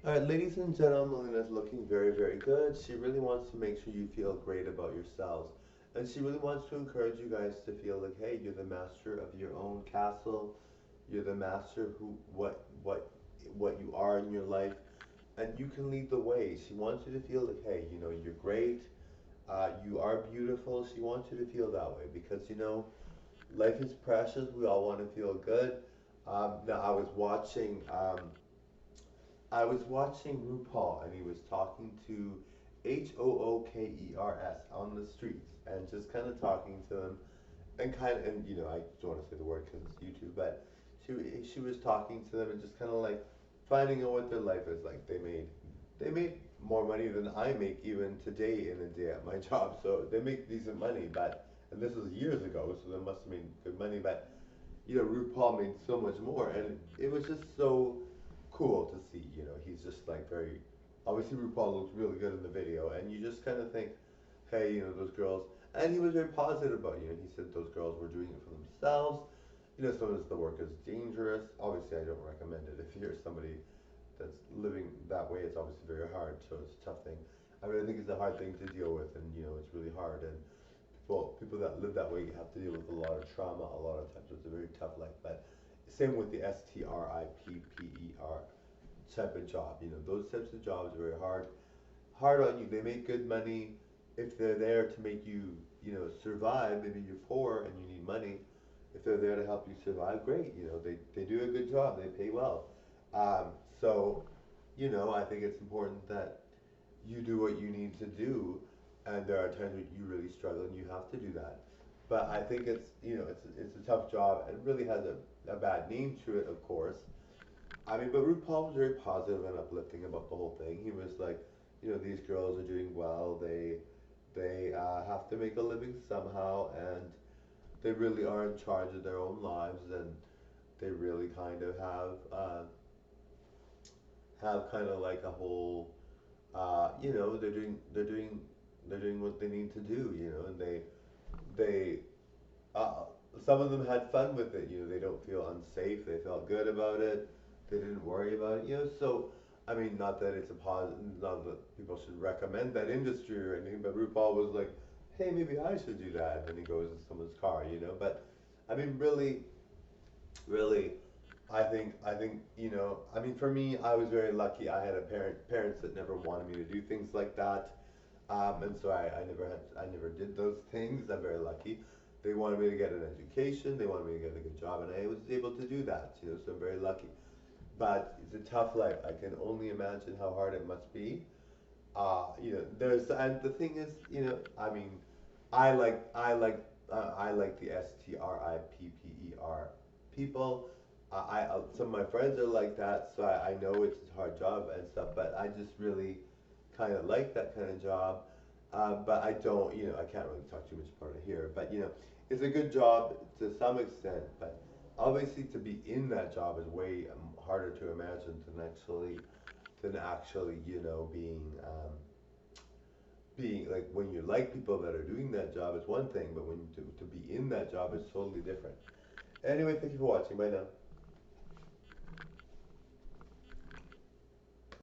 All right, ladies and gentlemen, Lena's looking very, very good. She really wants to make sure you feel great about yourselves. And she really wants to encourage you guys to feel like, hey, you're the master of your own castle. You're the master of what you are in your life, and you can lead the way. She wants you to feel like, hey, you're great. You are beautiful. She wants you to feel that way because life is precious. We all want to feel good. Now I was watching RuPaul, and he was talking to Hookers on the streets, and just kind of talking to them, and I don't want to say the word because it's YouTube, but she was talking to them and just kind of like finding out what their life is like. They made more money than I make even today in a day at my job, so they make decent money. But and this was years ago, so they must have made good money. But RuPaul made so much more, and it was just so cool to see. He's just like very. Obviously, RuPaul looks really good in the video, and you just kind of think, hey, those girls. And he was very positive about He said those girls were doing it for themselves. Some of the work is dangerous. Obviously, I don't recommend it. If you're somebody that's living that way, it's obviously very hard. So it's a tough thing. I really think it's a hard thing to deal with, and it's really hard. And people that live that way have to deal with a lot of trauma a lot of times. So it's a very tough life. But same with the stripper type of job. Those types of jobs are very hard on you. They make good money if they're there to make you, survive. Maybe you're poor and you need money. If they're there to help you survive, great. They do a good job. They pay well. Um, so, I think it's important that you do what you need to do, and there are times when you really struggle and you have to do that. But I think it's a tough job and it really has a bad name to it, of course. I mean, but RuPaul was very positive and uplifting about the whole thing. He was like, these girls are doing well. They have to make a living somehow, and they really are in charge of their own lives, and they really kind of have kind of like a whole, they're doing what they need to do, and they uh, some of them had fun with it. They don't feel unsafe. They felt good about it. They didn't worry about it. So I mean, not that it's a positive, not that people should recommend that industry or anything, but RuPaul was like, hey, maybe I should do that. And then he goes in someone's car. But I mean, really, really, I mean, for me, I was very lucky. I had parents that never wanted me to do things like that, and so I never did those things. I'm very lucky. They wanted me to get an education. They wanted me to get a good job, and I was able to do that. So I'm very lucky. But it's a tough life. I can only imagine how hard it must be. And the thing is, I mean, I like the stripper people. Some of my friends are like that, so I know it's a hard job and stuff. But I just really kind of like that kind of job. But I don't, I can't really talk too much about it here. But it's a good job to some extent. But obviously, to be in that job is way harder to imagine than actually, being like when you like people that are doing that job is one thing, but when to be in that job is totally different. Anyway, thank you for watching. Bye now.